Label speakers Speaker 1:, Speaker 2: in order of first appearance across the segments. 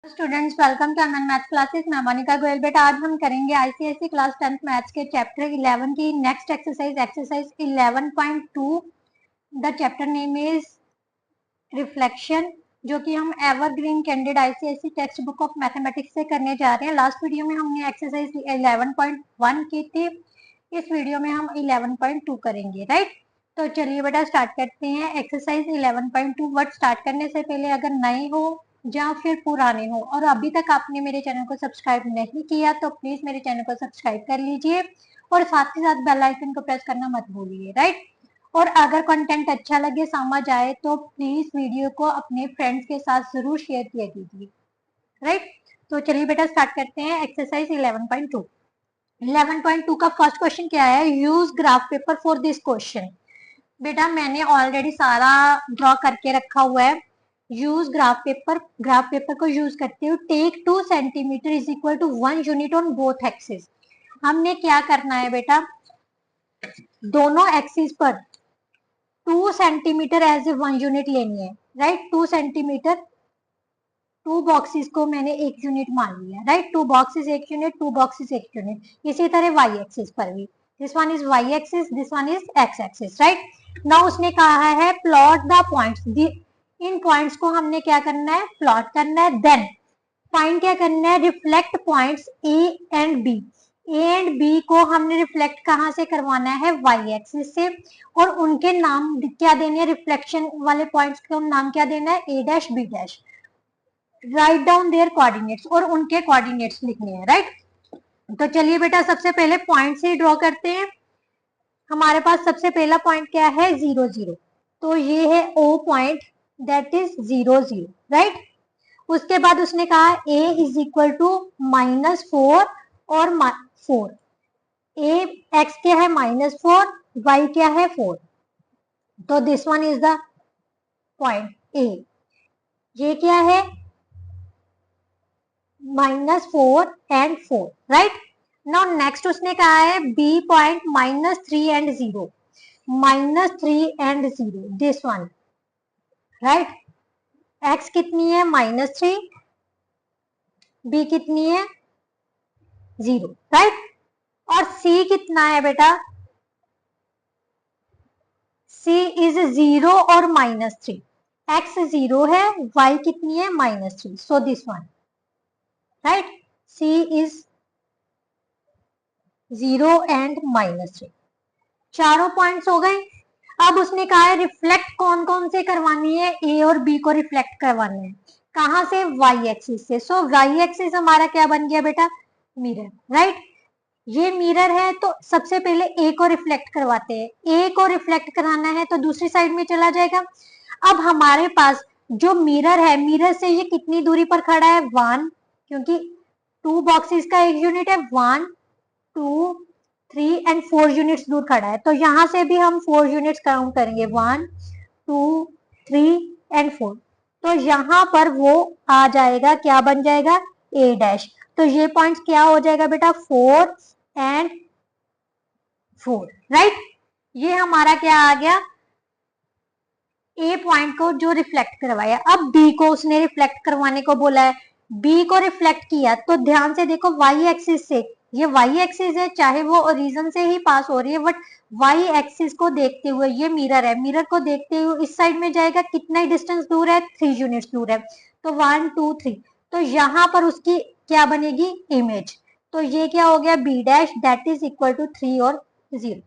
Speaker 1: Students welcome to Aman math classes. मैं मोनिका गोयल। बेटा आज हम करेंगे आईसीएसई क्लास 10th मैथ्स के चैप्टर 11 की next exercise 11.2। The chapter name is reflection, जो कि हम evergreen candid ICSE textbook of mathematics से करने जा रहे हैं। लास्ट वीडियो में हमने एक्सरसाइज 11.1 की थी, इस वीडियो में हम 11.2 करेंगे, राइट। तो चलिए बेटा स्टार्ट करते हैं एक्सरसाइज 11.2। बट स्टार्ट करने से पहले अगर नए हो या फिर पुराने हो और अभी तक आपने मेरे चैनल को सब्सक्राइब नहीं किया तो प्लीज मेरे चैनल को सब्सक्राइब कर लीजिए और साथ ही साथ बेल आइकन को प्रेस करना मत भूलिए, राइट। और अगर कंटेंट अच्छा लगे, समझ आए तो प्लीज वीडियो को अपने फ्रेंड्स के साथ जरूर शेयर किया कीजिए, राइट। तो चलिए बेटा स्टार्ट करते हैं एक्सरसाइज 11.2। 11.2 का फर्स्ट क्वेश्चन क्या है? Use graph paper for this question. बेटा मैंने ऑलरेडी सारा ड्रॉ करके रखा हुआ है। यूज ग्राफ पेपर को यूज करते हुए take 2 centimetre is equal to 1 unit on both axis. हमने क्या करना है बेटा, दोनों एक्सिस पर 2 सेंटीमीटर एज ए 1 यूनिट लेनी है, राइट। 2 सेंटीमीटर, 2 बॉक्सेस को मैंने 1 यूनिट मान लिया, right. 2 boxes 1 unit, 2 boxes 1 unit. इसी तरह वाई एक्सिस पर भी, this one is Y axis, this one is X axis, right. Now उसने कहा है प्लॉट द पॉइंट्स। इन पॉइंट्स को हमने क्या करना है? प्लॉट करना है। देन फाइंड क्या करना है? Reflect points A and B. A and B को हमने रिफ्लेक्ट कहाँ से करवाना है? वाई एक्सिस से। और उनके नाम क्या देने हैं? रिफ्लेक्शन वाले पॉइंट्स को नाम क्या देना है? A dash B dash. Right down there coordinates, और उनके कोऑर्डिनेट्स लिखने हैं, राइट। तो चलिए बेटा सबसे पहले पॉइंट से ड्रॉ करते हैं। हमारे पास सबसे पहला पॉइंट क्या है? 0 0। तो ये है O point, that is 0 0, right. उसके बाद उसने कहा a इज इक्वल टू -4 और 4। ए एक्स क्या है? -4, y क्या है? 4। तो this one is the point A. ये क्या है? -4 एंड 4, राइट। नाउ नेक्स्ट उसने कहा है b point -3 and 0। -3 and 0, this one, right. x कितनी है? -3, b कितनी है? 0, राइट। और c कितना है बेटा? c इज 0 और -3। x 0 है, y कितनी है? -3। So this one, right. c is 0 and -3। चारों पॉइंट्स हो गए। अब उसने कहा है रिफ्लेक्ट कौन कौन से करवानी है? ए और बी को रिफ्लेक्ट करवानी है। कहां से? वाई एक्सिस से। सो वाई एक्सिस हमारा क्या बन गया बेटा? Mirror, right. ये मिरर है तो सबसे पहले ए को रिफ्लेक्ट करवाते हैं। ए को रिफ्लेक्ट कराना है तो दूसरी साइड में चला जाएगा। अब हमारे पास जो मिरर है, मिरर से ये कितनी दूरी पर खड़ा है? 1, क्योंकि 2 बॉक्सेस का 1 यूनिट है। 1 2 3 एंड 4 यूनिट्स दूर खड़ा है। तो यहां से भी हम 4 यूनिट्स काउंट करेंगे, 1 2 3 एंड 4। तो यहाँ पर वो आ जाएगा, क्या बन जाएगा? A dash. तो ये पॉइंट क्या हो जाएगा बेटा? 4 एंड 4, राइट। ये हमारा क्या आ गया? ए पॉइंट को जो रिफ्लेक्ट करवाया। अब बी को उसने रिफ्लेक्ट करवाने को बोला है। बी को रिफ्लेक्ट किया तो ध्यान से देखो, वाई एक्सिस से, ये वाई एक्सिस है, चाहे वो ओरिजिन से ही पास हो रही है, बट वाई एक्सिस को देखते हुए ये मिरर है, मिरर को देखते हुए इस साइड में जाएगा। कितना ही डिस्टेंस दूर है? 3 यूनिट्स दूर है। तो 1 2 3, तो यहाँ पर उसकी क्या बनेगी? इमेज। तो ये क्या हो गया? B dash, that is equal to 3 और 0।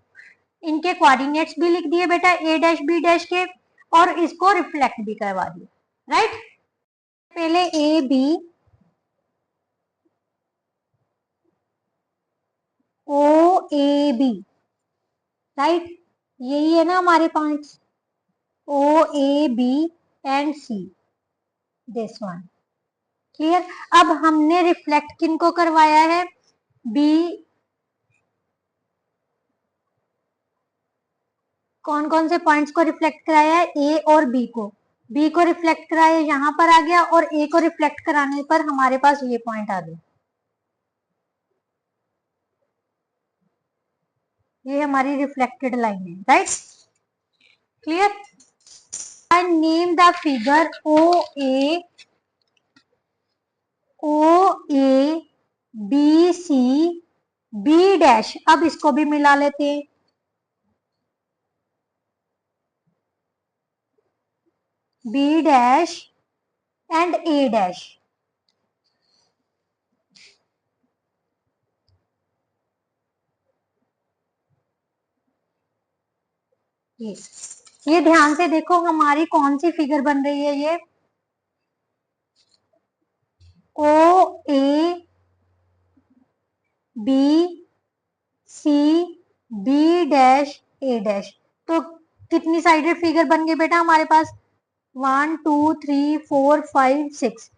Speaker 1: इनके कोऑर्डिनेट्स भी लिख दिए बेटा, ए डैश बी डैश के, और इसको रिफ्लेक्ट भी करवा दिया, राइट। पहले A B, O A B, right. यही है ना हमारे points, O A B and C, this one, clear. अब हमने रिफ्लेक्ट किन को करवाया है? बी, कौन कौन से पॉइंट्स को रिफ्लेक्ट कराया है? ए और बी को। बी को रिफ्लेक्ट कराया, यहां पर आ गया, और ए को रिफ्लेक्ट कराने पर हमारे पास ये पॉइंट आ गया। ये हमारी रिफ्लेक्टेड लाइन है, right, clear. And name the figure O A O A B C B dash, अब इसको भी मिला लेते हैं, B dash and A dash. ये ध्यान से देखो हमारी कौन सी फिगर बन रही है, ये O A B C B dash A dash. तो कितनी साइडेड फिगर बन गई बेटा हमारे पास, 1 2 3 4 5 6,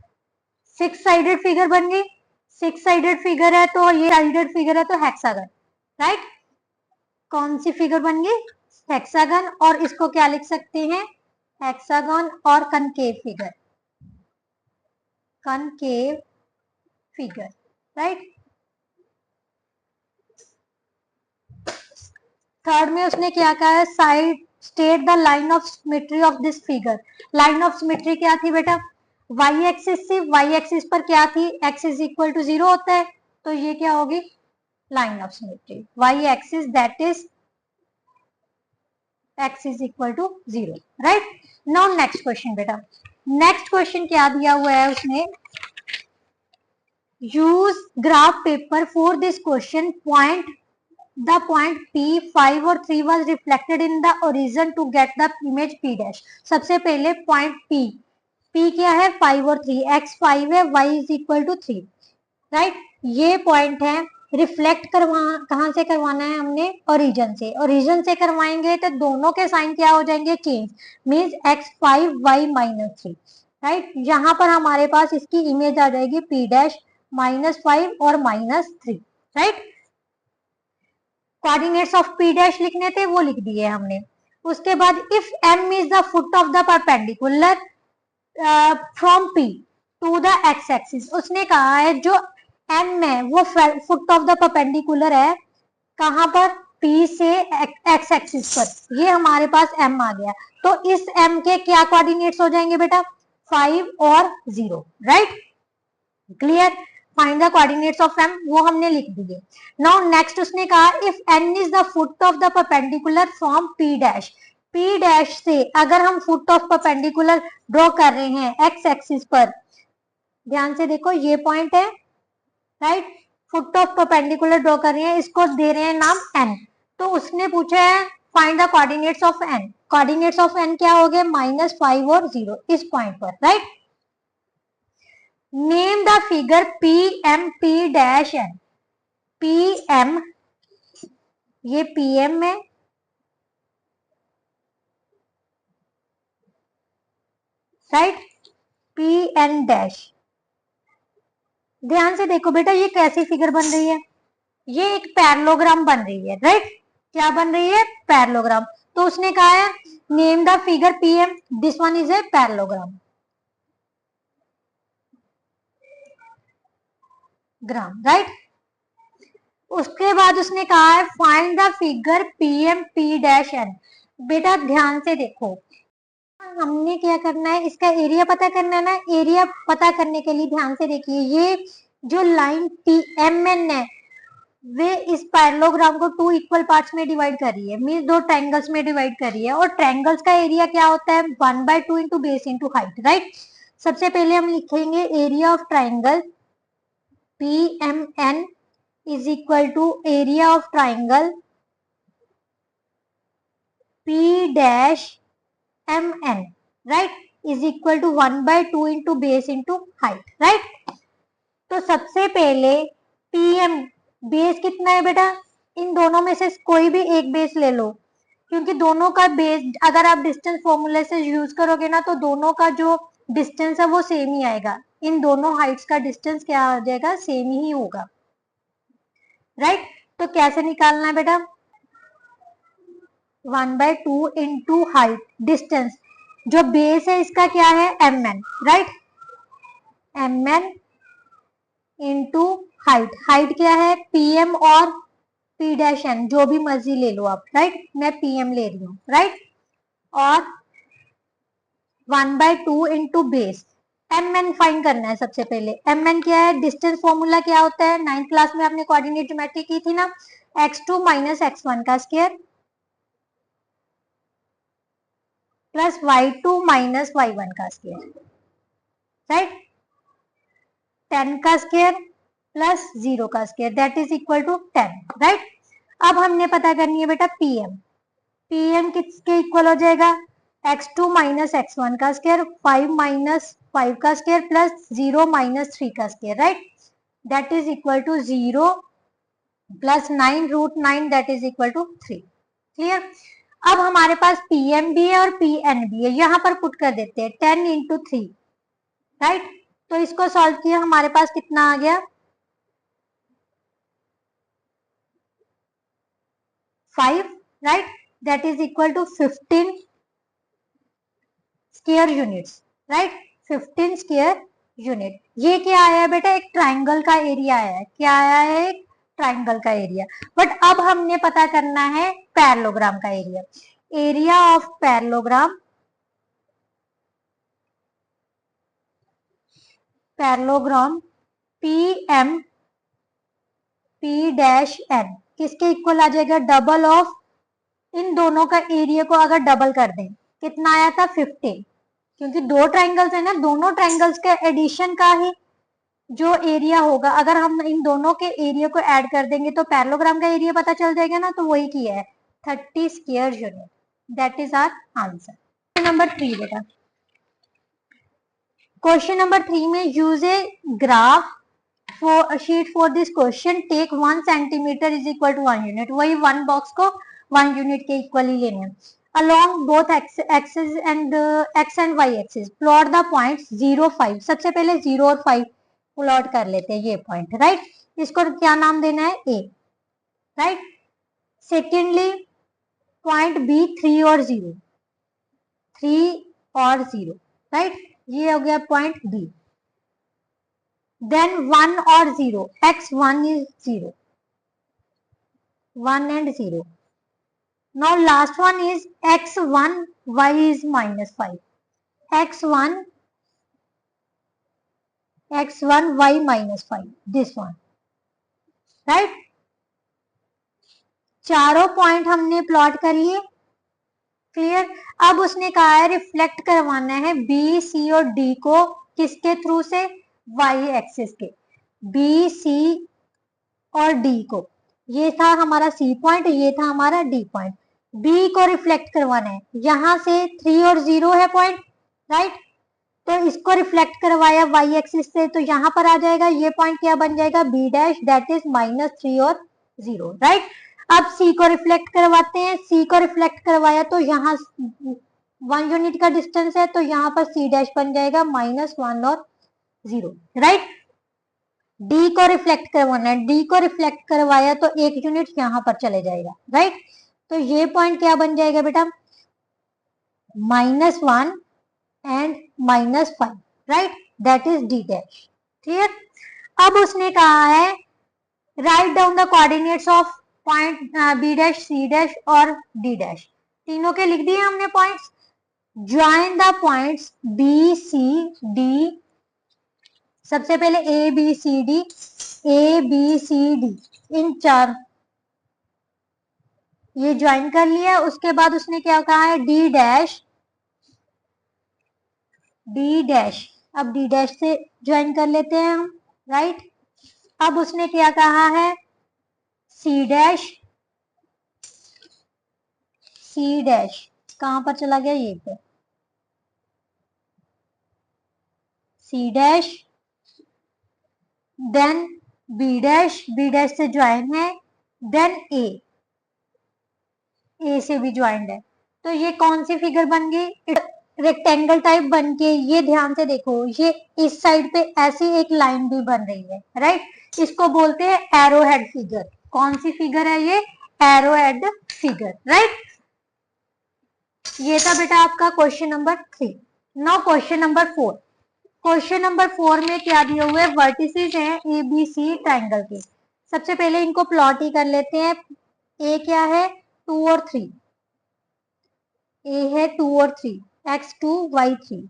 Speaker 1: 6 साइडेड फिगर बन गई। 6 साइडेड फिगर है तो ये साइडेड फिगर है तो हेक्सागन, राइट। कौन सी फिगर बन गई, हेक्सागन। और इसको क्या लिख सकते हैं, हेक्सागन और concave figure, concave figure, right. Third में उसने क्या कहा है, side state the line of symmetry of this figure. Line of symmetry क्या थी बेटा, वाई एक्सिस से, वाई एक्सिस पर क्या थी, एक्स इज इक्वल टू 0 होता है, तो ये क्या होगी, line of symmetry, Y axis that is x is equal to 0, right? Now next question बेटा, नेक्स्ट क्वेश्चन क्या दिया हुआ है उसने, use graph paper for this question, point the point P5 और 3 was reflected in the origin to get the image P dash। सबसे पहले point P क्या है 5 और 3, x 5 है, y is equal to 3, right. ये पॉइंट है, रिफ्लेक्ट करवा कहां से करवाना है हमने, ओरिजिन से। ओरिजिन से करवाएंगे तो दोनों के साइन क्या हो जाएंगे, change, means x5 y -3, right. यहाँ पर हमारे पास इसकी इमेज आ जाएगी P डैश -5 और -3, right. Coordinates of P dash लिखने थे वो लिख दिए हमने। उसके बाद if M is the foot of the perpendicular from P to the x axis, उसने कहा है जो M है वो फुट ऑफ द परपेंडिकुलर है, कहां पर, P से x एक्सिस पर, ये हमारे पास M आ गया। तो इस M के क्या कोऑर्डिनेट्स हो जाएंगे बेटा, 5 और 0, right, clear. Find the coordinates of m, वो हमने लिख दिए। नाउ नेक्स्ट उसने कहा if n is the foot of the perpendicular from p dash, p dash से अगर हम फुट ऑफ परपेंडिकुलर ड्रॉ कर रहे हैं x एक्सिस पर, ध्यान से देखो ये पॉइंट है, right, foot of perpendicular draw कर रहे हैं, इसको दे रहे हैं नाम n। तो उसने पूछा है find the coordinates of n, coordinates of n क्या हो गए, -5 और 0 इस पॉइंट पर, right. Name the figure PMP dash n, PM ये PM है, राइट, PN डैश। ध्यान से देखो बेटा ये कैसी फिगर बन रही है, ये एक पैरेललोग्राम बन रही है, राइट। क्या बन रही है, पैरेललोग्राम। तो उसने कहा है name the figure PM, this one is a parallelogram, gram, right. उसके बाद उसने कहा है find the figure PMP dash n। बेटा ध्यान से देखो, हमने क्या करना है, इसका एरिया पता करना है ना। एरिया पता करने के लिए ध्यान से देखिए, ये जो लाइन PMN है वे इस पैरेललोग्राम को 2 इक्वल पार्ट्स में डिवाइड कर रही है, मीन 2 ट्रायंगल्स में डिवाइड कर रही है। और ट्रायंगल्स का एरिया क्या होता है, 1/2 into base into height, right. सबसे पहले हम लिखेंगे area of triangle PMN is equal to area of triangle P dash MN, right, is equal to 1/2 into base into height, right. तो सबसे पहले PM बेस कितना है बेटा, इन दोनों में से कोई भी एक बेस ले लो, क्योंकि दोनों का बेस अगर आप डिस्टेंस फॉर्मूले से यूज करोगे ना तो दोनों का जो डिस्टेंस है वो सेम ही आएगा, इन दोनों हाइट्स का डिस्टेंस क्या आ जाएगा, सेम ही होगा, राइट। तो कैसे निकालना है बेटा, 1/2 इंटू हाइट, डिस्टेंस, जो बेस है इसका क्या है MN, right, MN into height, height क्या है PM और P डैश N, जो भी मर्जी ले लो आप, राइट, मैं PM ले रही हूँ, राइट। और 1/2 into base, M N find करना है। सबसे पहले एम एन क्या है, डिस्टेंस फॉर्मूला क्या होता है, 9th क्लास में आपने कोऑर्डिनेट ज्योमेट्री की थी ना, x2 माइनस x1 का square plus y2 minus y1 का स्क्वायर, राइट, 10 का स्क्वायर प्लस 0 का square that is equal to 10, right. अब हमने पता करनी है बेटा पीएम, पीएम किसके इक्वल हो जाएगा, x2 माइनस x1 का स्क्वायर, 5 माइनस 5 का स्क्वायर प्लस 0 माइनस 3 का square, right, that is equal to 0 plus 9 root 9 that is equal to 3, clear. अब हमारे पास पीएम भी है और पीएन भी है, यहां पर पुट कर देते हैं 10 इंटू 3, राइट। तो इसको सॉल्व किया, हमारे पास कितना आ गया 5, right, that is equal to 15 square units, right, 15 square unit. ये क्या आया है बेटा, एक ट्राइंगल का एरिया आया है, क्या आया है, एक ट्राइंगल का एरिया। बट अब हमने पता करना है पैरेललोग्राम का area, area of parallelogram, parallelogram P M P dash N किसके इक्वल आ जाएगा, डबल ऑफ इन दोनों का एरिया को अगर डबल कर दें, कितना आया था 15, क्योंकि दो ट्राइंगल्स है ना, दोनों ट्राइंगल्स के एडिशन का ही जो एरिया होगा, अगर हम इन दोनों के एरिया को ऐड कर देंगे तो पैरेललोग्राम का एरिया पता चल जाएगा ना, तो वही किया है 30 square unit, that is our answer. Number 3 बेटा, क्वेश्चन नंबर 3 में use a graph for sheet for this question, take 1 centimeter is equal to 1 unit, वही 1 बॉक्स को 1 यूनिट के इक्वली लेने हैं। along both axis and x and y axis plot the points 0 5, सबसे पहले 0 और 5 प्लॉट कर लेते हैं ये पॉइंट, राइट, इसको क्या नाम देना है a, right. Secondly point b 3 और 0, 3 और 0, राइट, ये हो गया point b। then 1 or 0, x1 is 0, 1 and 0. Now last one is x1, y is minus 5, x1 y minus 5, this one, right। चारों पॉइंट हमने प्लॉट कर लिए, क्लियर। अब उसने कहा है रिफ्लेक्ट करवाना है बी सी और डी को किसके थ्रू से, वाई एक्सिस के, बी सी और डी को, ये था हमारा सी पॉइंट, ये था हमारा डी पॉइंट, बी को रिफ्लेक्ट करवाना है, यहां से 3 और 0 है पॉइंट, राइट, तो इसको रिफ्लेक्ट करवाया वाई एक्सिस से, तो यहां पर आ जाएगा ये पॉइंट क्या बन जाएगा, B dash that is minus 3 और 0, राइट। अब सी को रिफ्लेक्ट करवाते हैं, सी को रिफ्लेक्ट करवाया तो यहाँ 1 यूनिट का डिस्टेंस है, तो यहाँ पर सी डैश बन जाएगा माइनस 1 और 0, राइट। डी को रिफ्लेक्ट करवाना है, डी को रिफ्लेक्ट करवाया तो 1 यूनिट यहाँ पर चले जाएगा, राइट, तो ये पॉइंट क्या बन जाएगा बेटा, -1 and -5, right, that is D dash, clear. अब उसने कहा है right down the coordinates of point B dash C dash और डी डैश, तीनों के लिख दिए हमने points. Join the points B C D, सबसे पहले A B C D, A B C D इन चार ये ज्वाइन कर लिया। उसके बाद उसने क्या कहा है डी डैश, डी डैश, अब डी डैश से ज्वाइन कर लेते हैं हम, राइट। अब उसने क्या कहा है सी डैश, सी डैश कहां पर चला गया, ये पे C dash, then B dash, B dash से ज्वाइन है, देन ए, ए से भी ज्वाइंट है, तो ये कौन सी फिगर बन गई, रेक्टेंगल टाइप बन के। ये ध्यान से देखो, ये इस साइड पे ऐसी एक लाइन भी बन रही है, राइट, इसको बोलते हैं एरो हेड फिगर। कौन सी फिगर है ये, एरो हेड फिगर, राइट। ये था बेटा आपका question number 3। Now question number 4, question number 4 में क्या दिए हुए वर्टिसेस हैं ए बी सी ट्राइंगल के। सबसे पहले इनको प्लॉट ही कर लेते हैं। ए क्या है 2 और 3, ए है 2 और 3, x2 y3,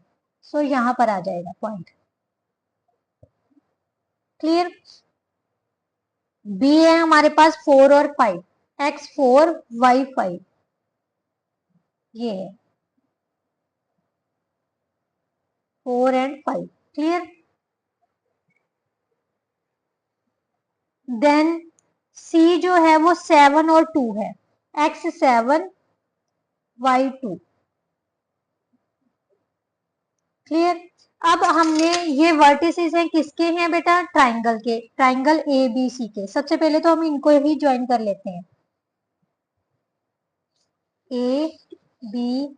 Speaker 1: सो यहां पर आ जाएगा पॉइंट। क्लियर। बी है हमारे पास 4 और 5, x4 y5, ये है 4 एंड 5। क्लियर। देन सी जो है वो 7 और 2 है, x7 y2। क्लियर। अब हमने ये वर्टिसेस हैं किसके हैं बेटा, ट्राइंगल के, ट्राइंगल ए बी सी के। सबसे पहले तो हम इनको ही ज्वाइन कर लेते हैं, ए बी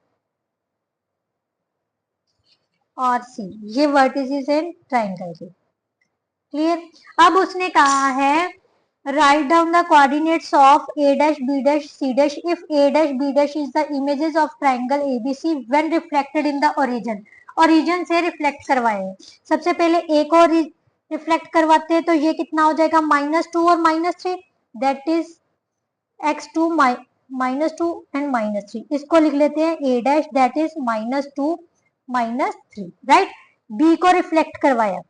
Speaker 1: और सी, ये वर्टिसेस हैं ट्राइंगल के। क्लियर। अब उसने कहा है right down the coordinates of a dash b dash c dash if a dash b dash is the images of triangle abc when reflected in the origin। Origin से reflect करवाए। सबसे पहले ए को रिफ्लेक्ट करवाते हैं तो ये कितना हो जाएगा, -2 और -3, दैट इज x2 -2 एंड -3। इसको लिख लेते हैं a dash, that is -2 -3। Right. B को रिफ्लेक्ट करवाया,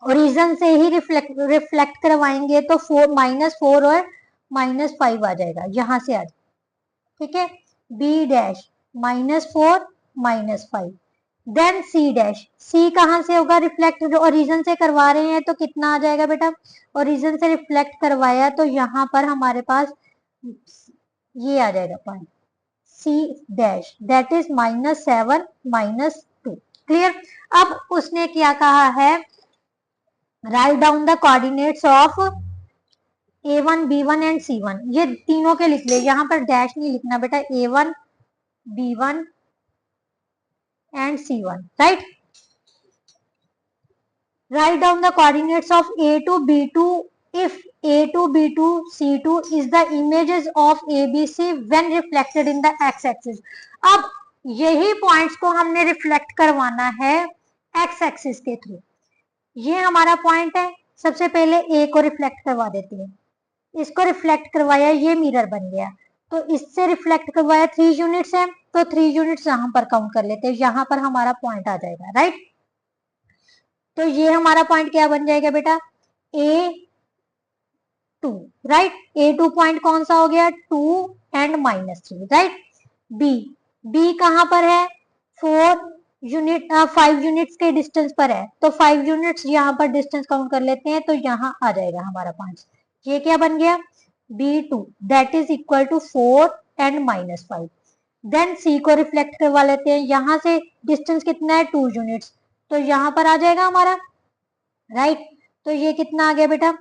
Speaker 1: ओरिजिन से ही रिफ्लेक्ट करवाएंगे तो -4 और -5 आ जाएगा, यहां से आ जाएगा। ठीक है। B dash -4 -5। Then C dash, C कहां से होगा, रिफ्लेक्ट ओरिजिन से करवा रहे हैं तो कितना आ जाएगा बेटा, ओरिजिन से रिफ्लेक्ट करवाया तो यहां पर हमारे पास ये आ जाएगा point C dash, that is -7 -2। Clear. अब उसने क्या कहा है, right down the coordinates of a1 b1 and c1, ये तीनों के लिख ले, यहां पर डैश नहीं लिखना बेटा, a1 b1 and c1। Right. Right down the coordinates of a2 b2 if a2 b2 c2 is the images of abc when reflected in the x axis। अब यही पॉइंट्स को हमने रिफ्लेक्ट करवाना है x एक्सिस के through. ये हमारा point है, सबसे पहले ए को रिफ्लेक्ट करवा देते हैं, इसको रिफ्लेक्ट करवाया, ये मिरर बन गया, तो इससे रिफ्लेक्ट करवाया 3 यूनिट्स है, तो 3 यूनिट्स यहां पर काउंट कर लेते हैं, यहां पर हमारा पॉइंट आ जाएगा। राइट। तो ये हमारा पॉइंट क्या बन जाएगा बेटा, A2। राइट। A2 पॉइंट कौन सा हो गया, 2 एंड -3। राइट। बी, बी कहां पर है, 5 यूनिट्स के डिस्टेंस पर है, तो 5 यूनिट्स यहाँ पर डिस्टेंस काउंट कर लेते हैं, तो यहाँ आ जाएगा हमारा पॉइंट। ये क्या बन गया, B2 that is equal to 4 and -5। Then C को रिफ्लेक्ट करवा लेते हैं, यहां से डिस्टेंस कितना है, 2 यूनिट्स, तो यहाँ पर आ जाएगा हमारा। राइट। तो ये कितना आ गया बेटा,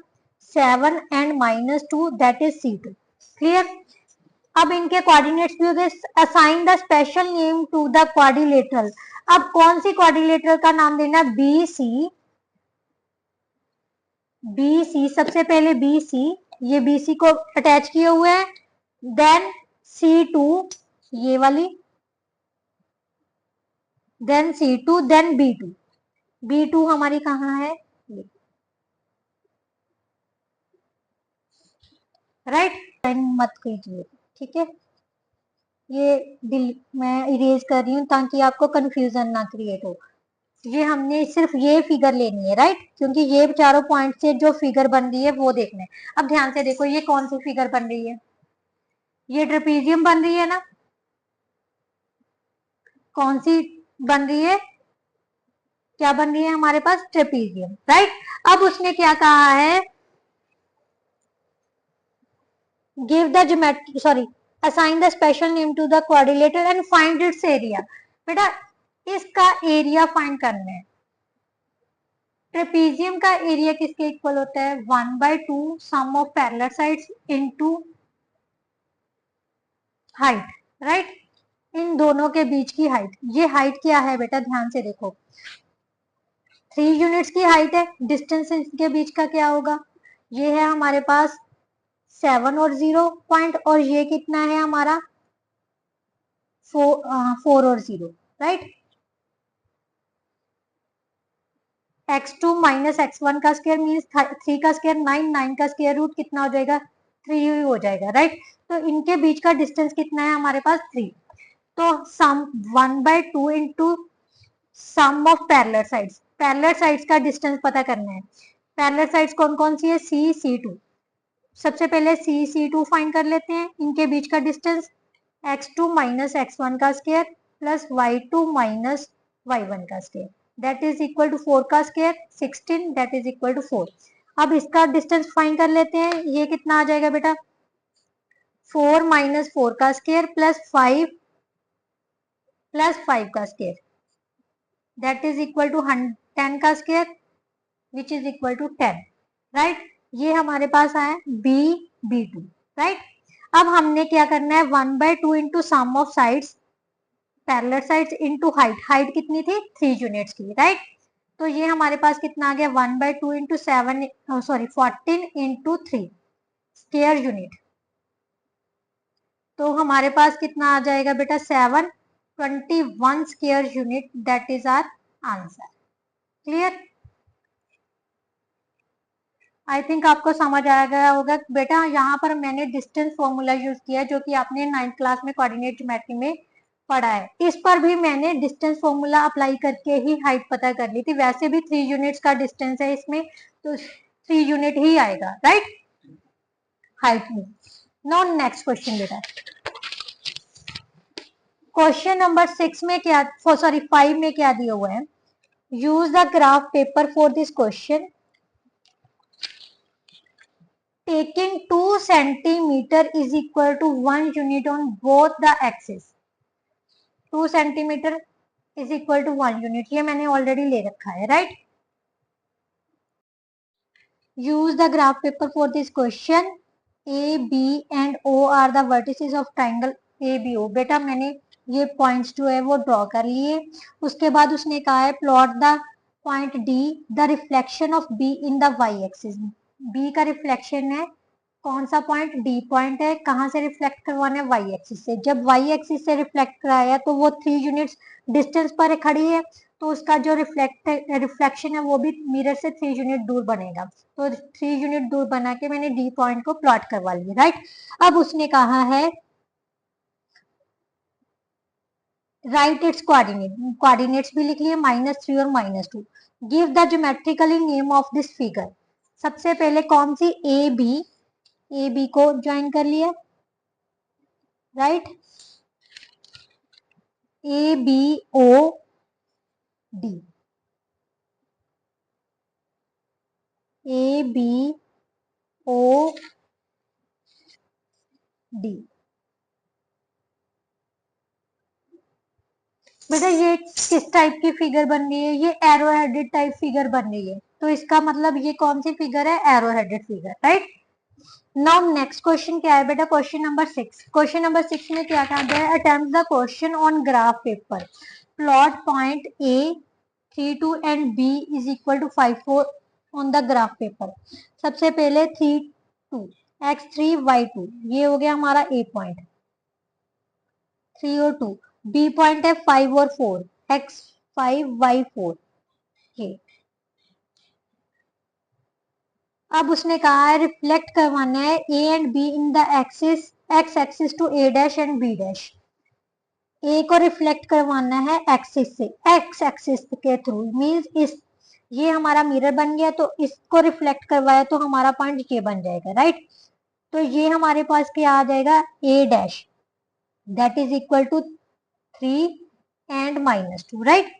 Speaker 1: 7 and -2 that is C2। Clear. अब इनके कोऑर्डिनेट्स भी हो गए। Assign the special name to the quadrilateral. अब कौन सी क्वाड्रिलेटरल का नाम देना, बी सी, बी सी, सबसे पहले बी सी, ये बी सी को अटैच किए हुए हैं, देन C2 ये वाली, then C2, then B2। B2 हमारी कहाँ है, राइट। मत कीजिए, ठीक है, ये दिल मैं इरेज कर रही हूँ ताकि आपको कंफ्यूजन ना क्रिएट हो। ये हमने सिर्फ ये फिगर लेनी है, राइट, क्योंकि ये चारों पॉइंट से जो फिगर बन रही है वो देखना है। अब ध्यान से देखो, ये कौन सी फिगर बन रही है, ये ट्रेपीजियम बन रही है ना, कौन सी बन रही है, क्या बन रही है हमारे पास, ट्रेपीजियम। राइट। अब उसने क्या कहा है, give the geometry, sorry, assign the special name to the quadrilateral and find its area. बेटा इसका एरिया फाइंड करना है। ट्रेपीजियम का एरिया किसके इक्वल होता है, 1/2 sum of parallel sides into height. Right. इन दोनों के बीच की हाइट, ये हाइट क्या है बेटा, ध्यान से देखो, 3 यूनिट्स की हाइट है, डिस्टेंस इनके बीच का क्या होगा, ये है हमारे पास 7 और 0 पॉइंट, और ये कितना है हमारा 4 और 0। राइट। x2 माइनस x1 का स्क्वायर मीन्स 3 का स्क्वायर 9, 9 का स्क्वायर रूट कितना हो जाएगा, 3 हो जाएगा। राइट। तो इनके बीच का डिस्टेंस कितना है हमारे पास 3, तो sum 1/2 into sum of parallel sides, parallel sides का डिस्टेंस पता करना है। पैरेलल साइड्स कौन कौन सी है? C C two. सबसे पहले सी सी टू फाइंड कर लेते हैं। इनके बीच का डिस्टेंस x2 माइनस x1 का square plus y2 minus y1 का square, that is equal to 4 का square 16, that is equal to 4। अब इसका डिस्टेंस फाइंड कर लेते हैं। ये कितना आ जाएगा बेटा? 4 माइनस 4 का स्क्वायर प्लस 5 का square, that is equal to 10 का square which is equal to 10, right. ये हमारे पास आया b2, राइट। अब हमने क्या करना है? 1/2 into sum of sides, parallel sides into height. Height कितनी थी? 3 यूनिट्स की, राइट। तो ये हमारे पास कितना आ गया? 1/2 into 7 sorry 14 into 3 square unit. तो हमारे पास कितना आ जाएगा बेटा? 721 square unit, that is our answer. Clear? I think आपको समझ आ गया होगा बेटा। यहाँ पर मैंने डिस्टेंस फॉर्मूला यूज किया जो कि आपने 9th क्लास में कोऑर्डिनेट ज्योमेट्री में पढ़ा है। इस पर भी मैंने डिस्टेंस फॉर्मूला अप्लाई करके ही हाइट पता कर ली थी। वैसे भी 3 यूनिट्स का डिस्टेंस है इसमें, तो 3 यूनिट ही आएगा, राइट, हाइट में। नाउ नेक्स्ट क्वेश्चन बेटा, क्वेश्चन नंबर 6 में क्या, सॉरी 5 में क्या दिया हुआ है? Use the graph paper for this question. Taking 2 centimeter is equal to 1 unit on both the axes. 2 centimeter is equal to 1 unit. ये मैंने ऑलरेडी ले रखा है, right. Use the graph paper for this question. A, B and O are the vertices of triangle ABO. बेटा मैंने ये points जो है वो ड्रॉ कर लिए। उसके बाद उसने कहा है plot the point D, the reflection of B in the y axis. B का रिफ्लेक्शन है, कौन सा पॉइंट? डी पॉइंट है। कहाँ से रिफ्लेक्ट करवाना है? वाई एक्सिस से। जब वाई एक्सिस से रिफ्लेक्ट कराया तो वो 3 यूनिट्स डिस्टेंस पर खड़ी है, तो उसका जो रिफ्लेक्शन है वो भी मिरर से 3 यूनिट दूर बनेगा। तो 3 यूनिट दूर बना के मैंने डी पॉइंट को प्लॉट करवा लिया, राइट। अब उसने कहा है राइट इट्स कोऑर्डिनेट्स भी लिख लिए -3 और -2। Give the geometrically name of this figure. सबसे पहले कौन सी? ए बी को ज्वाइन कर लिया, right. A B O D, A B O D. बेटा ये किस टाइप की फिगर बन रही है? ये एरो हेडेड टाइप फिगर बन रही है। तो इसका मतलब ये कौन सी फिगर है? Arrow headed figure, right. Now next question क्या है बेटा? Question number 6। क्वेश्चन नंबर 6 में क्या कहा गया है? Attempt the question on graph paper. Plot point A 3 2 and B is equal to 5 4 on the graph paper। सबसे पहले 3 2 x3 y2, ये हो गया हमारा A पॉइंट, 3 और 2। B पॉइंट है 5 और 4, x5 y4। ये अब उसने कहा है रिफ्लेक्ट करवाना है A and B in the axis, x axis to A dash and B dash. A को रिफ्लेक्ट करवाना है एक्सिस से, एक्स एक्सिस के थ्रू, मींस इस, ये हमारा मिरर बन गया तो इसको रिफ्लेक्ट करवाया तो हमारा पॉइंट ये बन जाएगा, राइट। तो ये हमारे पास क्या आ जाएगा? A dash, that is equal to 3 and -2, right.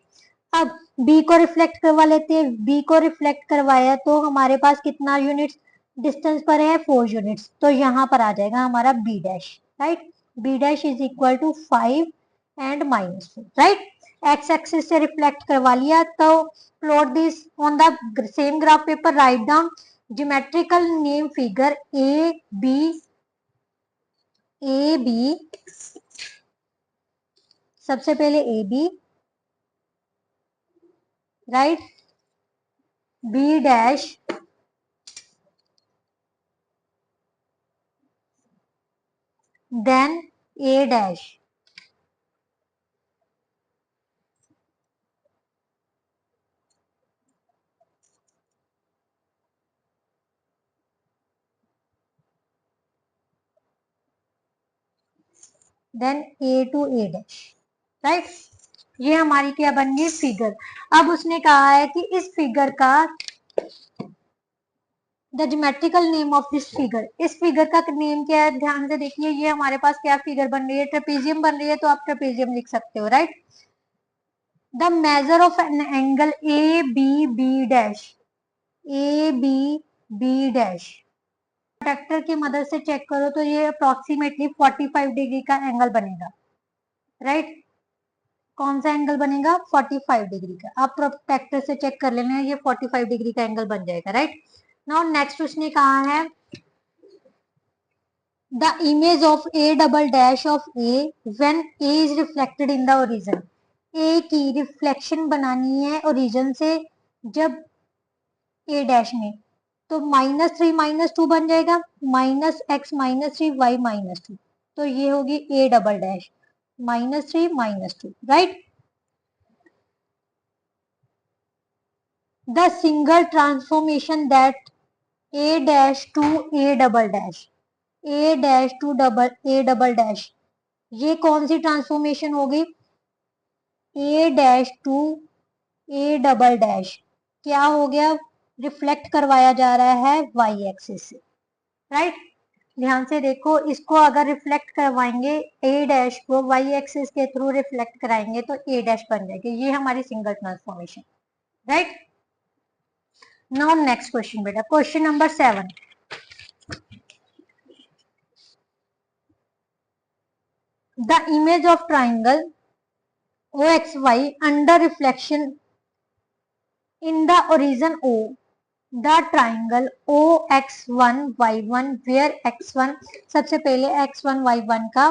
Speaker 1: अब बी को रिफ्लेक्ट करवा लेते हैं। बी को रिफ्लेक्ट करवाया तो हमारे पास कितना यूनिट्स डिस्टेंस पर है? 4 यूनिट्स। तो यहाँ पर आ जाएगा हमारा B dash, right. B dash is equal to 5 and -4, right. X axis से रिफ्लेक्ट करवा लिया तो plot this on the same graph paper, write down geometrical name figure A B. सबसे पहले A B, right, B dash, then A dash, then A to A dash, right। ये हमारी क्या बन गई फिगर। अब उसने कहा है कि इस फिगर का the geometrical name of this figure, इस फिगर का नेम क्या है, ध्यान से देखिए। ये हमारे पास क्या फिगर बन रही है, ट्रेपेजियम बन रही है, तो आप ट्रेपेजियम लिख सकते हो, right. The measure of an angle A B B dash, A B B dash, protractor की मदद से चेक करो तो ये अप्रोक्सीमेटली 45 डिग्री का एंगल बनेगा, राइट। कौन सा एंगल बनेगा, 45 डिग्री का। आप प्रोट्रैक्टर से चेक कर लेना, ये 45 डिग्री का एंगल बन जाएगा, राइट। नाउ नेक्स्ट उसने कहा है the image of a double dash of a when a is reflected in the origin, a की रिफ्लेक्शन बनानी है ओरिजिन से जब a डैश में, तो -3 -2 बन जाएगा, -x -3 y -2, तो ये होगी a double dash -3 -2, right. The single transformation that a dash to a double dash, a dash to double a double dash, ये कौन सी ट्रांसफॉर्मेशन होगी, A dash to A double dash, क्या हो गया, रिफ्लेक्ट करवाया जा रहा है वाई एक्सिस से, राइट। ध्यान से देखो, इसको अगर रिफ्लेक्ट करवाएंगे ए डैश को वाई एक्सिस के थ्रू रिफ्लेक्ट कराएंगे तो ए डैश बन जाएगी, ये हमारी single transformation, right. Now next question बेटा, question number 7, the image of triangle OXY under reflection in the origin O, the triangle OX1 Y1 where X1, सबसे पहले X1 Y1 का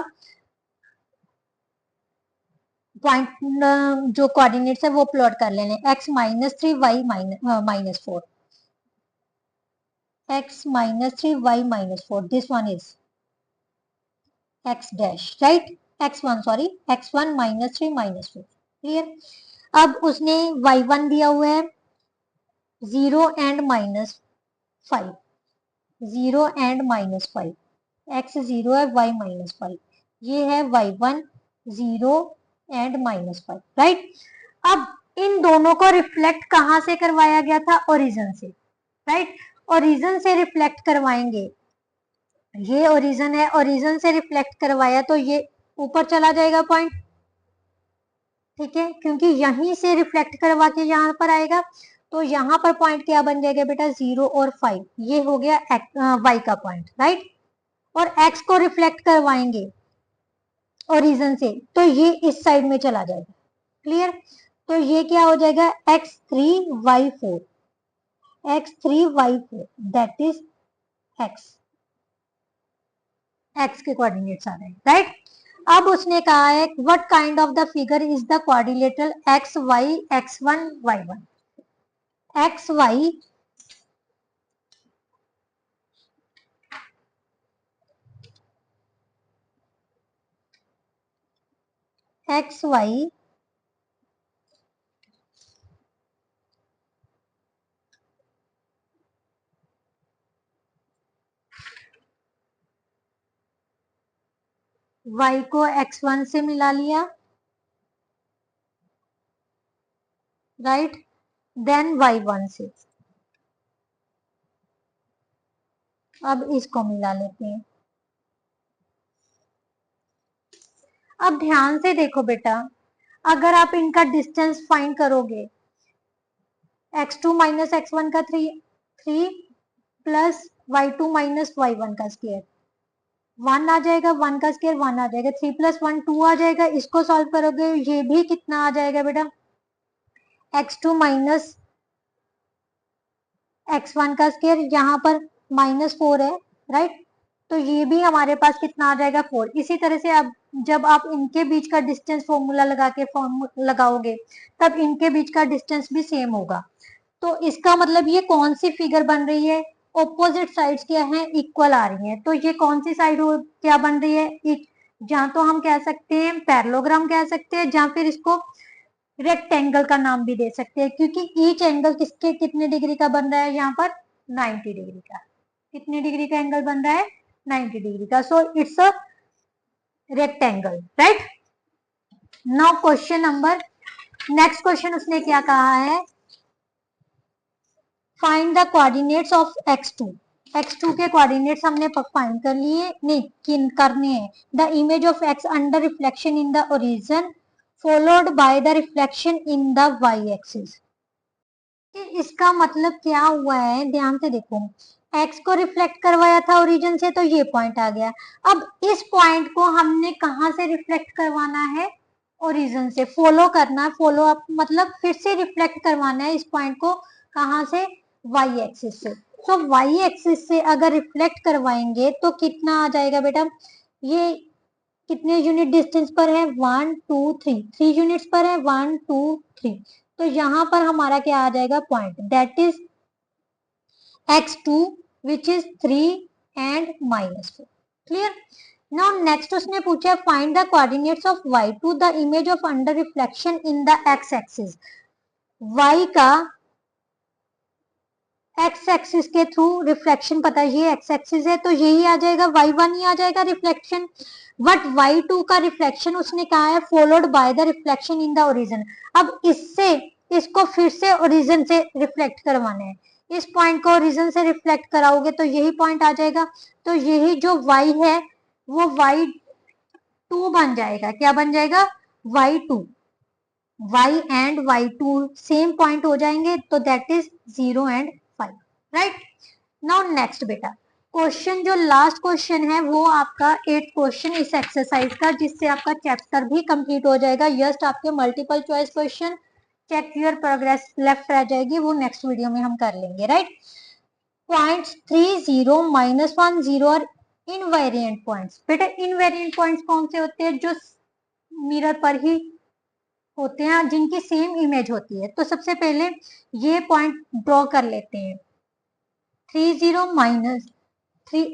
Speaker 1: पॉइंट जो कोऑर्डिनेट्स है वो प्लॉट कर लेने, x -3 y -4, x -3 y -4, this one is x dash, right, x1 sorry, x1 -3 -4, clear. अब उसने y1 दिया हुआ है 0 एंड -5, 0 एंड -5, x 0 है y -5, ये है y1 0 एंड -5, राइट। अब इन दोनों को रिफ्लेक्ट कहां से करवाया गया था, ओरिजिन से, राइट। ओरिजिन से रिफ्लेक्ट करवाएंगे, ये ओरिजिन है, ओरिजिन से रिफ्लेक्ट करवाया तो ये ऊपर चला जाएगा पॉइंट, ठीक है, क्योंकि यहीं से रिफ्लेक्ट करवा के यहाँ पर आएगा, तो यहाँ पर पॉइंट क्या बन जाएगा बेटा, 0 और 5, ये हो गया y का पॉइंट, राइट। और x को रिफ्लेक्ट करवाएंगे ओरिजिन से तो ये इस साइड में चला जाएगा, क्लियर। तो ये क्या हो जाएगा, x3y4, x3y4 that is x के कोऑर्डिनेट्स आ रहे हैं, राइट। अब उसने कहा है what kind of the figure is the coordinator xy x1 y1, xy xy y को x1 से मिला लिया, राइट, देन y1 से, अब इसको मिला लेते हैं। अब ध्यान से देखो बेटा, अगर आप इनका डिस्टेंस फाइंड करोगे, x2 माइनस x1 का 3 प्लस y2 माइनस y1 का स्क्वायर 1 आ जाएगा, 1 का स्क्वायर 1 आ जाएगा, 3 प्लस 1 2 आ जाएगा, इसको सॉल्व करोगे ये भी कितना आ जाएगा बेटा, x2 माइनस x1 का स्क्वायर, यहाँ पर -4 है, राइट, तो ये भी हमारे पास कितना आ जाएगा 4। इसी तरह से अब जब आप इनके बीच का डिस्टेंस फॉर्मूला लगा के लगाओगे तब इनके बीच का डिस्टेंस भी सेम होगा, तो इसका मतलब ये कौन सी फिगर बन रही है, ऑपोजिट साइड्स क्या है, इक्वल आ रही है, तो ये कौन सी साइड क्या बन रही है, जहां तो हम कह सकते हैं पैरेललोग्राम कह सकते हैं, जहां फिर इसको रेक्टेंगल का नाम भी दे सकते हैं, क्योंकि ईच एंगल किसके कितने डिग्री का बन रहा है, यहाँ पर 90 डिग्री का, कितने डिग्री का एंगल बन रहा है, 90 डिग्री का, so it's a rectangle, right. Now question number next question उसने क्या कहा है, find the coordinates of x2। x2 के कोऑर्डिनेट्स हमने फाइंड कर लिए, नहीं किन करने हैं। The image of x under reflection in the origin followed by the reflection in the y axis. इसका मतलब क्या हुआ है, ध्यान से देखो, x को रिफ्लेक्ट करवाया था ओरिजिन से तो ये पॉइंट आ गया। अब इस पॉइंट को हमने कहां से रिफ्लेक्ट करवाना है, ओरिजिन से। फॉलो करना, फॉलो अप मतलब फिर से रिफ्लेक्ट करवाना है इस पॉइंट को, कहां से, y एक्सिस से। तो y एक्सिस से अगर रिफ्लेक्ट करवाएंगे तो कितना आ जाएगा बेटा, ये कितने यूनिट डिस्टेंस पर है, 1 2 3, 3 यूनिट्स पर है, 1 2 3। तो यहाँ पर हमारा क्या आ जाएगा point, that is x2 which is 3 and -4। Clear. Now next उसने पूछा find the coordinates of y2 the image of under reflection in the x axis. y का x एक्सिस के थ्रू रिफ्लेक्शन पता है, ये x एक्सिस है तो यही आ जाएगा, y1 ही आ जाएगा रिफ्लेक्शन। बट y2 का रिफ्लेक्शन उसने कहा है followed by the reflection in the origin. अब इससे इसको फिर से ओरिजिन से रिफ्लेक्ट करवाना है, इस पॉइंट को ओरिजिन से रिफ्लेक्ट कराओगे तो यही पॉइंट आ जाएगा। तो यही जो y है वो y2 बन जाएगा, क्या बन जाएगा, y2। y and y2 same point हो जाएंगे तो that is 0 and 5, right. Now next बेटा क्वेश्चन, जो लास्ट क्वेश्चन है वो आपका 8th क्वेश्चन इस एक्सरसाइज का, जिससे आपका चैप्टर भी कंप्लीट हो जाएगा। जस्ट आपके multiple choice question, check your progress left रह जाएगी, वो नेक्स्ट वीडियो में हम कर लेंगे, राइट। पॉइंट्स 3 0 -1 0 और इनवेरिएंट पॉइंट्स। बेटा इनवेरिएंट पॉइंट्स कौन से होते हैं, जो मिरर पर ही होते हैं, जिनकी सेम इमेज होती है। तो सबसे पहले ये पॉइंट ड्रॉ कर लेते हैं, 3 0 -3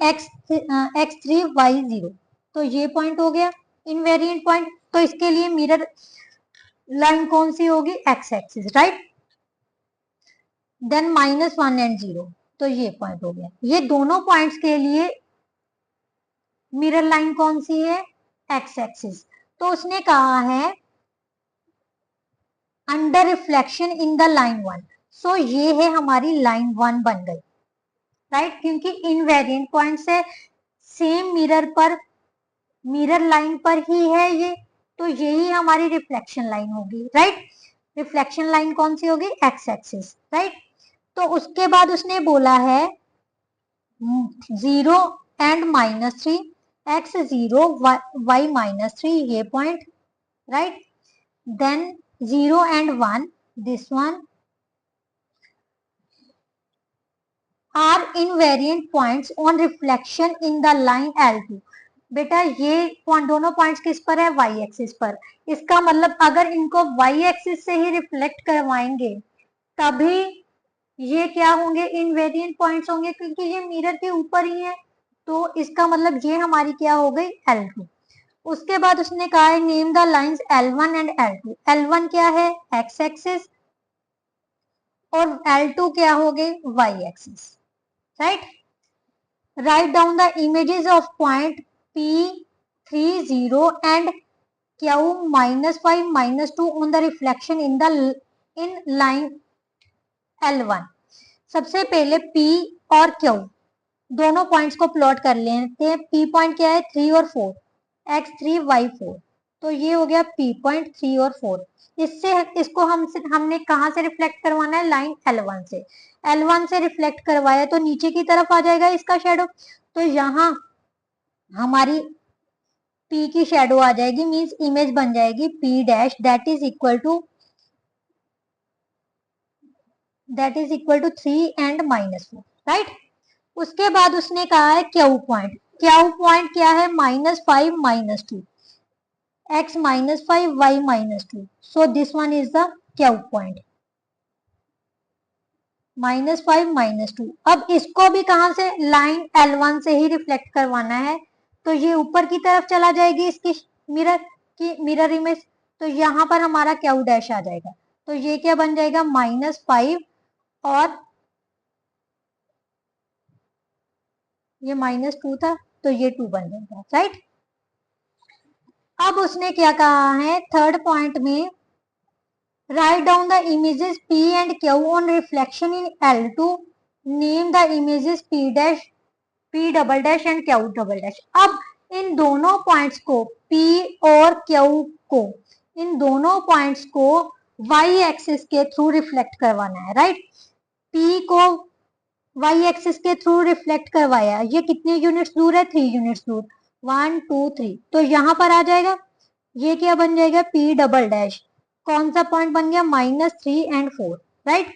Speaker 1: x 3 y 0। तो ये पॉइंट हो गया इनवेरिएंट पॉइंट। तो इसके लिए मिरर लाइन कौन सी होगी, x axis, right. Then -1 and 0, तो ये पॉइंट हो गया। ये दोनों पॉइंट्स के लिए मिरर लाइन कौन सी है, x एक्सिस। तो उसने कहा है under reflection in the line 1। सो ये है हमारी लाइन 1 बन गई, राइट, क्योंकि इनवेरिएंट पॉइंट से सेम मिरर पर, मिरर लाइन पर ही है ये, तो यही हमारी रिफ्लेक्शन लाइन होगी, राइट। रिफ्लेक्शन लाइन कौन सी होगी, एक्स एक्सिस, राइट। तो उसके बाद उसने बोला है 0 एंड -3, x 0 y -3, ये point, right. Then 0 and 1, this one are invariant points on reflection in the line L2। बेटा ये दोनों पॉइंट्स किस पर है, y एक्सिस पर। इसका मतलब अगर इनको y एक्सिस से ही रिफ्लेक्ट करवाएंगे तभी ये क्या होंगे, इनवेरिएंट पॉइंट्स होंगे, क्योंकि ये मिरर के ऊपर ही है। तो इसका मतलब ये हमारी क्या हो गई, L2। उसके बाद उसने कहा है name the lines L1 and L2। L1 क्या है, x एक्सिस, और L2 क्या हो गई, y axis, right. Write down the images of point P 3 0 and Q -5 -2 on the reflection in line L1। सबसे पहले P और Q दोनों पॉइंट्स को प्लॉट कर लेते हैं। P पॉइंट क्या है, 3 और 4, x3 y4। तो ये हो गया P पॉइंट 3 और 4। इससे इसको हमने कहां से रिफ्लेक्ट करवाना है, लाइन L1 से। L1 से रिफ्लेक्ट करवाया तो नीचे की तरफ आ जाएगा इसका शेडो। तो यहाँ हमारी P की शेडो आ जाएगी, मींस इमेज बन जाएगी P dash, that is equal to 3 and -4, right. उसके बाद उसने कहा है Q पॉइंट। Q पॉइंट क्या है, -5 -2, x -5 y -2। So this one is the Q point, -5 -2। अब इसको भी कहां से, लाइन L1 से ही रिफ्लेक्ट करवाना है। तो ये ऊपर की तरफ चला जाएगी इसकी मिरर इमेज। तो यहाँ पर हमारा Q डैश आ जाएगा। तो ये क्या बन जाएगा, -5, और ये -2 था तो ये 2 बन जाएगा, राइट। अब उसने क्या कहा है थर्ड पॉइंट में, Write down the images P and Q on reflection in L2. Name the images P dash, P double dash and Q double dash. अब इन दोनों पॉइंट्स को P और Q को, इन दोनों पॉइंट्स को y एक्सिस के through reflect करवाना है, राइट। P को y एक्सिस के थ्रू रिफ्लेक्ट करवाया, ये कितने यूनिट्स दूर है, 3 यूनिट्स दूर, 1 2 3, तो यहाँ पर आ जाएगा, ये क्या बन जाएगा, P डबल डैश, कौन सा पॉइंट बन गया, -3 एंड 4, राइट।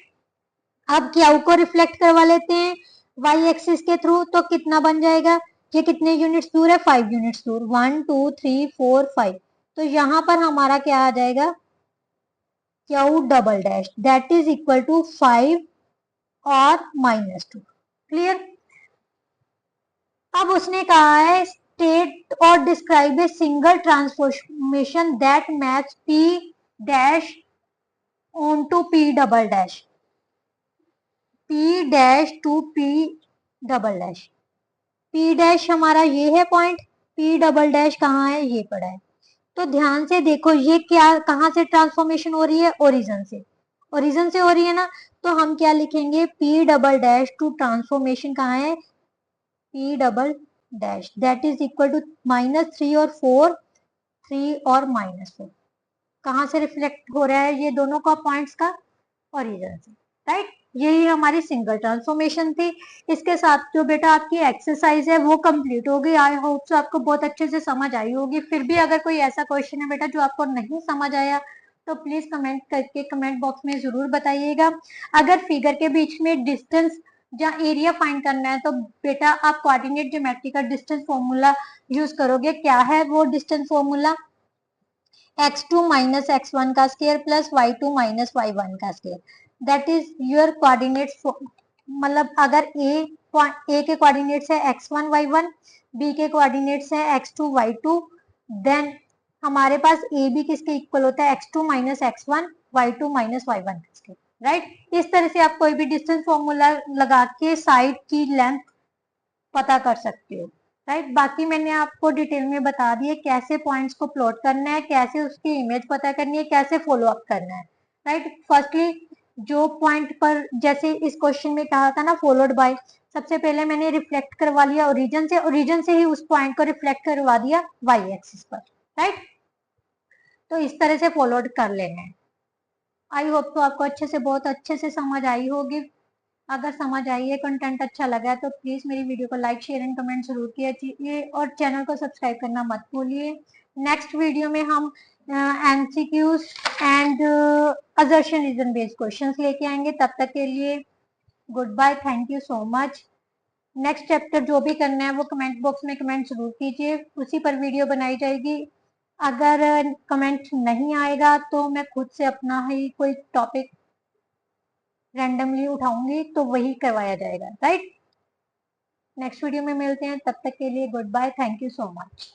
Speaker 1: अब क्यू को रिफ्लेक्ट करवा लेते हैं वाई एक्सिस के थ्रू, तो कितना बन जाएगा, ये कितने यूनिट्स दूर है, 5 यूनिट्स दूर, 1 2 3 4 5, तो यहाँ पर हमारा क्या आ जाएगा, Q double dash that is equal to 5 और -2। क्लियर। अब उसने कहा है स्टेट और describe a single transformation that match P dash on to P double dash, P dash to P double dash. P dash हमारा ये है पॉइंट, P डबल डैश कहाँ है, ये पड़ा है। तो ध्यान से देखो ये क्या, कहाँ से ट्रांसफॉर्मेशन हो रही है, ओरिजिन से, ओरिजिन से हो रही है ना, तो हम क्या लिखेंगे, P double dash to transformation कहाँ है, P double dash that is equal to -3 और 4, 3 और -4, कहाँ से रिफ्लेक्ट हो रहा है ये दोनों का पॉइंट्स का, ओरिजिन से, राइट। यही हमारी सिंगल ट्रांसफॉर्मेशन थी। इसके साथ जो बेटा आपकी एक्सरसाइज है वो कंप्लीट हो गई। आई होप सो आपको बहुत अच्छे से समझ आई होगी। फिर भी अगर कोई ऐसा क्वेश्चन है बेटा जो आपको नहीं समझ आया तो प्लीज कमेंट करके कमेंट बॉक्स में जरूर बताइएगा। अगर फिगर के बीच में डिस्टेंस या एरिया फाइंड करना है तो बेटा आप कोऑर्डिनेट ज्योमेट्री का डिस्टेंस फॉर्मूला यूज करोगे। क्या है वो distance formula, x2 minus x1 का square plus y2 minus y1 का square, that is your coordinates. मतलब अगर ए के कोऑर्डिनेट्स है x1 y1, बी के कोऑर्डिनेट्स है x2 y2, देन हमारे पास ए बी किसके इक्वल होता है, x2 minus x1, y2 minus y1 किसके, राइट। इस तरह से आप कोई भी डिस्टेंस फॉर्मूला लगा के साइड की लेंथ पता कर सकते हो, राइट। बाकी मैंने आपको डिटेल में बता दिया कैसे पॉइंट्स को प्लॉट करना है, कैसे उसकी इमेज पता करनी है, कैसे फॉलो अप करना है, राइट। फर्स्टली जो पॉइंट पर जैसे इस क्वेश्चन में कहा था ना फॉलोड बाय, सबसे पहले मैंने रिफ्लेक्ट करवा लिया ओरिजिन से, ओरिजिन से ही उस पॉइंट को रिफ्लेक्ट करवा दिया वाई एक्सिस पर, राइट। तो इस तरह से फॉलोड कर लेना है। आई होप तो आपको अच्छे से, बहुत अच्छे से समझ आई होगी। अगर समझ आई है, कंटेंट अच्छा लगा है तो प्लीज मेरी वीडियो को लाइक शेयर एंड कमेंट जरूर कीजिए और चैनल को सब्सक्राइब करना मत भूलिए। नेक्स्ट वीडियो में हम MCQs and assertion reason based questions लेके आएंगे। तब तक के लिए good bye, thank you so much. Next chapter जो भी करना है वो कमेंट बॉक्स में कमेंट जरूर कीजिए, उसी पर वीडियो बनाई जाएगी। अगर कमेंट नहीं आएगा तो मैं खुद से अपना ही कोई टॉपिक रैंडमली उठाऊंगी तो वही करवाया जाएगा, राइट। नेक्स्ट वीडियो में मिलते हैं, तब तक के लिए good bye, thank you so much.